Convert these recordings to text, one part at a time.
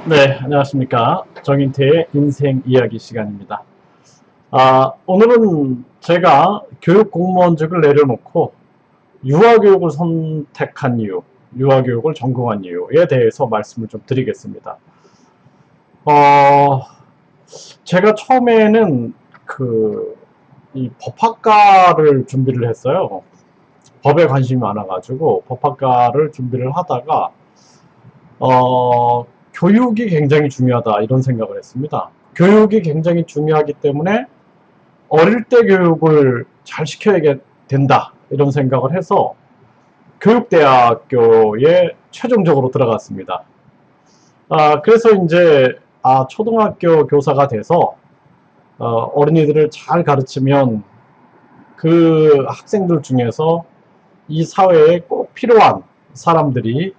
네, 안녕하십니까. 정인태의 인생 이야기 시간입니다. 오늘은 제가 교육 공무원직을 내려놓고 유아교육을 선택한 이유, 유아교육을 전공한 이유에 대해서 말씀을 좀 드리겠습니다. 어, 제가 처음에는 이 법학과를 준비를 했어요. 법에 관심이 많아가지고 법학과를 준비를 하다가, 어, 교육이 굉장히 중요하다 이런 생각을 했습니다. 교육이 굉장히 중요하기 때문에 어릴 때 교육을 잘 시켜야 된다 이런 생각을 해서 교육대학교에 최종적으로 들어갔습니다. 그래서 이제 초등학교 교사가 돼서 어린이들을 잘 가르치면 그 학생들 중에서 이 사회에 꼭 필요한 사람들이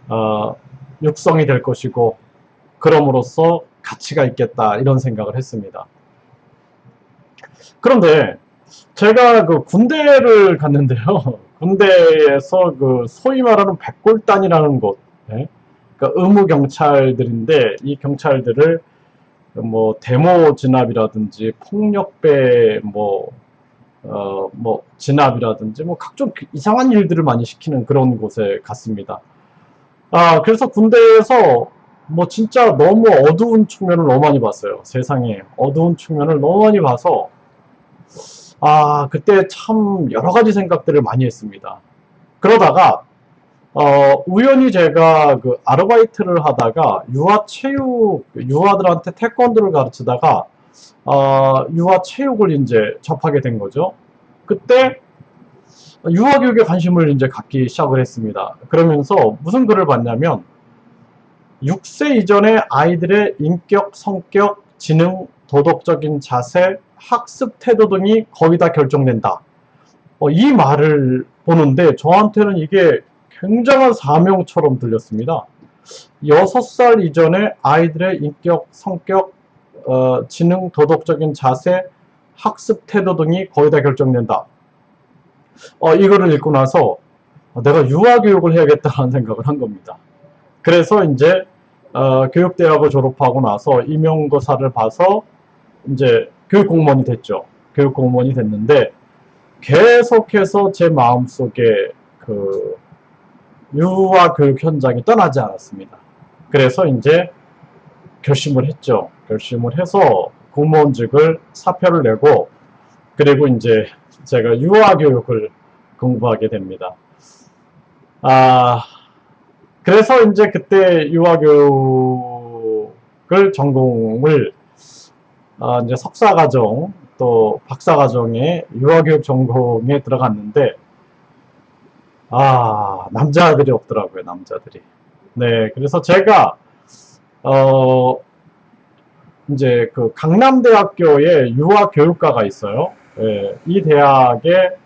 어, 육성이 될 것이고 그럼으로써 가치가 있겠다 이런 생각을 했습니다. 그런데 제가 그 군대를 갔는데요. 군대에서 그 소위 말하는 백골단이라는 곳, 예? 그러니까 의무 경찰들인데 이 경찰들을 뭐 데모 진압이라든지 폭력배 뭐 진압이라든지 뭐 각종 이상한 일들을 많이 시키는 그런 곳에 갔습니다. 그래서 군대에서 뭐 진짜 너무 어두운 측면을 너무 많이 봤어요. 세상에 어두운 측면을 너무 많이 봐서 그때 참 여러 가지 생각들을 많이 했습니다. 그러다가 우연히 제가 그 아르바이트를 하다가 유아들한테 태권도를 가르치다가 유아 체육을 이제 접하게 된 거죠. 그때 유아 교육에 관심을 이제 갖기 시작을 했습니다. 그러면서 무슨 글을 봤냐면 6세 이전의 아이들의 인격, 성격, 지능, 도덕적인 자세, 학습 태도 등이 거의 다 결정된다. 이 말을 보는데 저한테는 이게 굉장한 사명처럼 들렸습니다. 6살 이전의 아이들의 인격, 성격, 지능, 도덕적인 자세, 학습 태도 등이 거의 다 결정된다. 이거를 읽고 나서 내가 유아교육을 해야겠다는 생각을 한 겁니다. 그래서 이제 교육대학을 졸업하고 나서 임용고사를 봐서 이제 교육공무원이 됐죠. 교육공무원이 됐는데 계속해서 제 마음속에 그 유아교육 현장이 떠나지 않았습니다. 그래서 이제 결심을 했죠. 결심을 해서 공무원직을 사표를 내고 그리고 이제 제가 유아교육을 공부하게 됩니다. 아, 그래서 이제 그때 유아교육을 전공을 이제 석사과정 또 박사과정에 유아교육 전공에 들어갔는데 남자들이 없더라고요. 남자들이. 네, 그래서 제가 어 이제 그 강남대학교에 유아교육과가 있어요. 예, 이 대학에서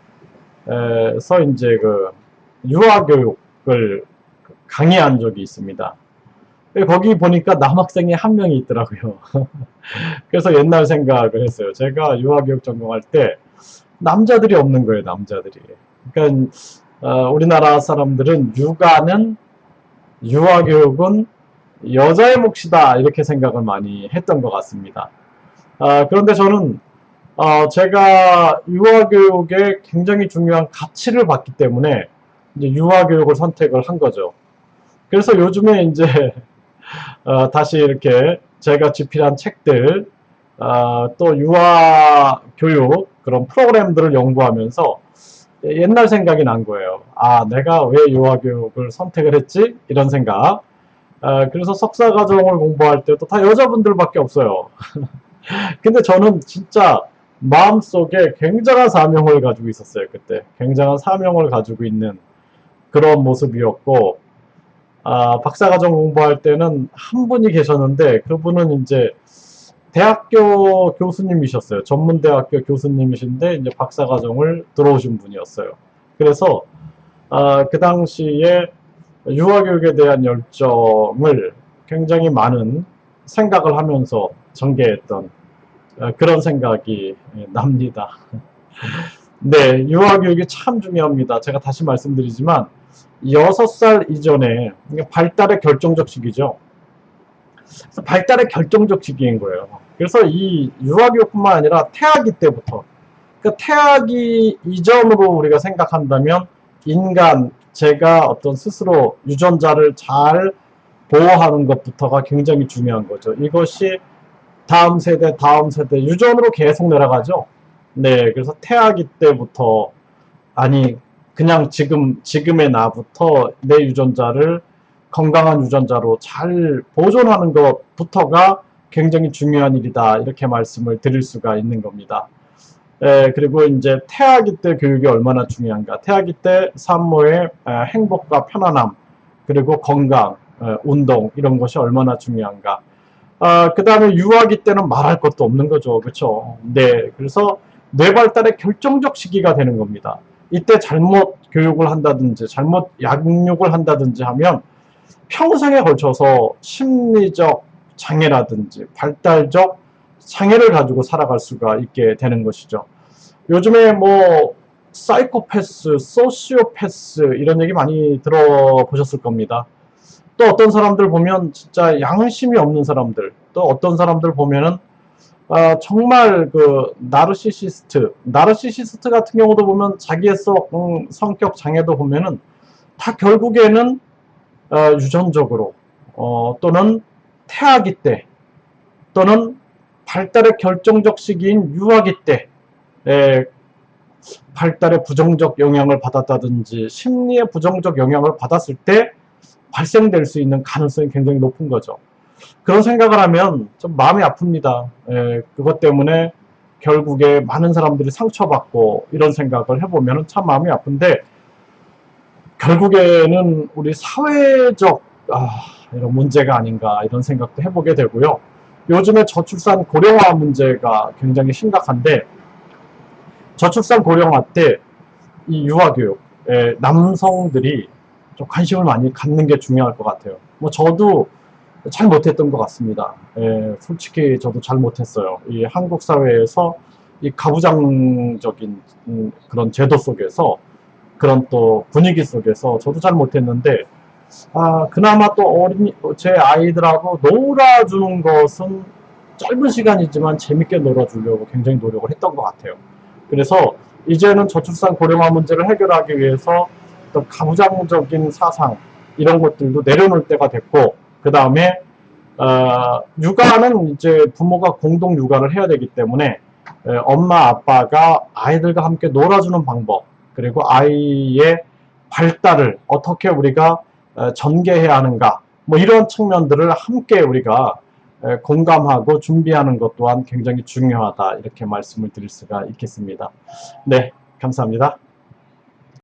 이제 그 유아교육을 강의한 적이 있습니다. 거기 보니까 남학생이 한 명이 있더라고요. 그래서 옛날 생각을 했어요. 제가 유아교육 전공할 때 남자들이 없는 거예요. 남자들이. 그러니까 우리나라 사람들은 유아교육은 여자의 몫이다 이렇게 생각을 많이 했던 것 같습니다. 그런데 저는 제가 유아교육에 굉장히 중요한 가치를 봤기 때문에 이제 유아교육을 선택을 한 거죠. 그래서 요즘에 이제 다시 이렇게 제가 집필한 책들 또 유아교육 그런 프로그램들을 연구하면서 옛날 생각이 난 거예요. 내가 왜 유아교육을 선택을 했지? 이런 생각. 그래서 석사과정을 공부할 때도 다 여자분들밖에 없어요. 근데 저는 진짜 마음속에 굉장한 사명을 가지고 있었어요. 그때 굉장한 사명을 가지고 있는 그런 모습이었고 박사과정 공부할 때는 한 분이 계셨는데 그분은 이제 대학교 교수님이셨어요. 전문대학교 교수님이신데 이제 박사과정을 들어오신 분이었어요. 그래서 그 당시에 유아교육에 대한 열정을 굉장히 많은 생각을 하면서 전개했던 그런 생각이 납니다. 네, 유아교육이 참 중요합니다. 제가 다시 말씀드리지만 6살 이전에 발달의 결정적 시기죠. 그래서 발달의 결정적 시기인 거예요. 그래서 이 유아교육뿐만 아니라 태아기 때부터, 그러니까 태아기 이전으로 우리가 생각한다면 인간, 제가 어떤 스스로 유전자를 잘 보호하는 것부터가 굉장히 중요한 거죠. 이것이 다음 세대, 다음 세대 유전으로 계속 내려가죠. 네, 그래서 태아기 때부터, 아니 그냥 지금의 나부터 내 유전자를 건강한 유전자로 잘 보존하는 것부터가 굉장히 중요한 일이다, 이렇게 말씀을 드릴 수가 있는 겁니다. 그리고 이제 태아기 때 교육이 얼마나 중요한가. 태아기 때 산모의 행복과 편안함, 그리고 건강, 운동, 이런 것이 얼마나 중요한가. 그 다음에 유아기 때는 말할 것도 없는 거죠. 그렇죠? 네, 그래서 뇌 발달의 결정적 시기가 되는 겁니다. 이때 잘못 교육을 한다든지 잘못 양육을 한다든지 하면 평생에 걸쳐서 심리적 장애라든지 발달적 장애를 가지고 살아갈 수가 있게 되는 것이죠. 요즘에 뭐 사이코패스, 소시오패스 이런 얘기 많이 들어보셨을 겁니다. 또 어떤 사람들 보면 진짜 양심이 없는 사람들, 또 어떤 사람들 보면은 정말 그 나르시시스트 같은 경우도 보면 자기의 성격 장애도 보면은 다 결국에는 유전적으로 또는 태아기 때 또는 발달의 결정적 시기인 유아기 때 발달에 부정적 영향을 받았다든지 심리에 부정적 영향을 받았을 때 발생될 수 있는 가능성이 굉장히 높은 거죠. 그런 생각을 하면 좀 마음이 아픕니다. 그것 때문에 결국에 많은 사람들이 상처받고 이런 생각을 해보면 참 마음이 아픈데, 결국에는 우리 사회적 이런 문제가 아닌가, 이런 생각도 해보게 되고요. 요즘에 저출산 고령화 문제가 굉장히 심각한데, 저출산 고령화 때 이 유아교육, 남성들이 좀 관심을 많이 갖는 게 중요할 것 같아요. 뭐 저도 잘 못했던 것 같습니다. 솔직히 저도 잘 못했어요. 이 한국 사회에서 이 가부장적인 그런 제도 속에서, 그런 또 분위기 속에서 저도 잘 못했는데, 그나마 또 제 아이들하고 놀아주는 것은 짧은 시간이지만 재밌게 놀아주려고 굉장히 노력을 했던 것 같아요. 그래서 이제는 저출산 고령화 문제를 해결하기 위해서 또 가부장적인 사상, 이런 것들도 내려놓을 때가 됐고, 그 다음에 육아는 이제 부모가 공동 육아를 해야 되기 때문에 엄마 아빠가 아이들과 함께 놀아주는 방법, 그리고 아이의 발달을 어떻게 우리가 전개해야 하는가, 뭐 이런 측면들을 함께 우리가 공감하고 준비하는 것 또한 굉장히 중요하다, 이렇게 말씀을 드릴 수가 있겠습니다. 네, 감사합니다.